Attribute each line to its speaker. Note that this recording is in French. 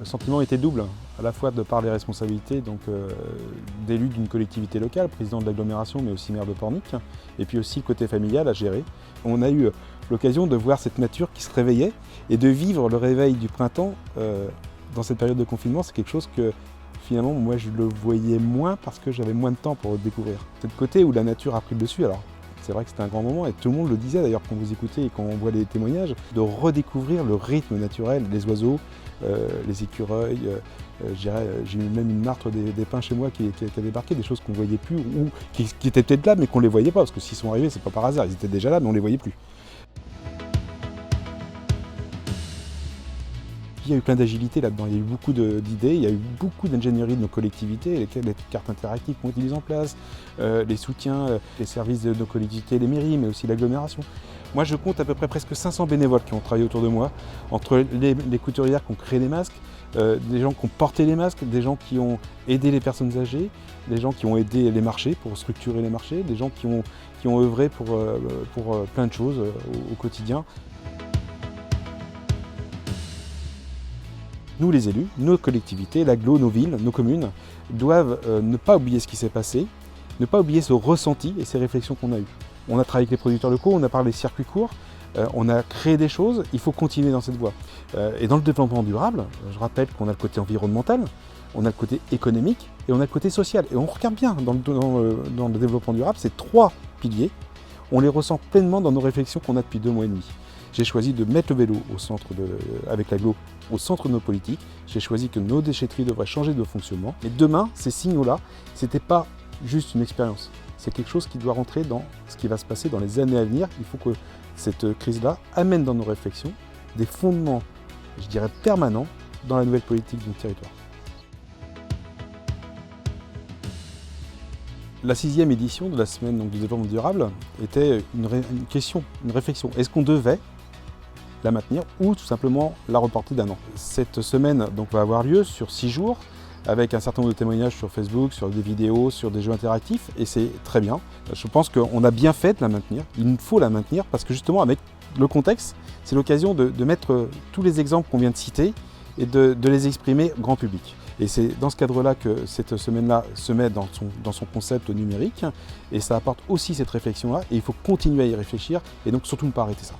Speaker 1: sentiment était double, à la fois de par les responsabilités d'élu d'une collectivité locale, président de l'agglomération mais aussi maire de Pornic, et puis aussi le côté familial à gérer. On a eu l'occasion de voir cette nature qui se réveillait et de vivre le réveil du printemps dans cette période de confinement. C'est quelque chose que finalement moi je le voyais moins parce que j'avais moins de temps pour le découvrir. C'est le côté où la nature a pris le dessus. Alors c'est vrai que c'était un grand moment et tout le monde le disait d'ailleurs quand vous écoutez et quand on voit les témoignages, de redécouvrir le rythme naturel, les oiseaux, les écureuils, j'ai eu même une martre des pins chez moi qui a débarqué, des choses qu'on ne voyait plus ou qui étaient peut-être là mais qu'on ne les voyait pas parce que s'ils sont arrivés c'est pas par hasard, ils étaient déjà là mais on ne les voyait plus. Il y a eu plein d'agilité là-dedans, il y a eu beaucoup d'idées, il y a eu beaucoup d'ingénierie de nos collectivités, les cartes interactives qui ont été mises en place, les soutiens, les services de nos collectivités, les mairies, mais aussi l'agglomération. Moi je compte à peu près presque 500 bénévoles qui ont travaillé autour de moi, entre les couturières qui ont créé des masques, des gens qui ont porté les masques, des gens qui ont aidé les personnes âgées, des gens qui ont aidé les marchés pour structurer les marchés, des gens qui ont œuvré pour plein de choses au quotidien. Nous les élus, nos collectivités, l'agglo, nos villes, nos communes, doivent ne pas oublier ce qui s'est passé, ne pas oublier ce ressenti et ces réflexions qu'on a eues. On a travaillé avec les producteurs locaux, on a parlé des circuits courts, on a créé des choses, il faut continuer dans cette voie. Et dans le développement durable, je rappelle qu'on a le côté environnemental, on a le côté économique et on a le côté social. Et on regarde bien dans le développement durable, ces trois piliers, on les ressent pleinement dans nos réflexions qu'on a depuis 2 mois et demi. J'ai choisi de mettre le vélo avec l'agglo au centre de nos politiques. J'ai choisi que nos déchetteries devraient changer de fonctionnement. Et demain, ces signaux-là, ce n'était pas juste une expérience. C'est quelque chose qui doit rentrer dans ce qui va se passer dans les années à venir. Il faut que cette crise-là amène dans nos réflexions des fondements, je dirais, permanents dans la nouvelle politique de notre territoire. La 6e édition de la semaine du développement durable était une réflexion. Est-ce qu'on devait la maintenir ou tout simplement la reporter d'1 an? Cette semaine va avoir lieu sur 6 jours avec un certain nombre de témoignages sur Facebook, sur des vidéos, sur des jeux interactifs et c'est très bien. Je pense qu'on a bien fait de la maintenir, il faut la maintenir parce que justement avec le contexte, c'est l'occasion de mettre tous les exemples qu'on vient de citer et de les exprimer grand public. Et c'est dans ce cadre-là que cette semaine-là se met dans son concept numérique et ça apporte aussi cette réflexion-là et il faut continuer à y réfléchir et donc surtout ne pas arrêter ça.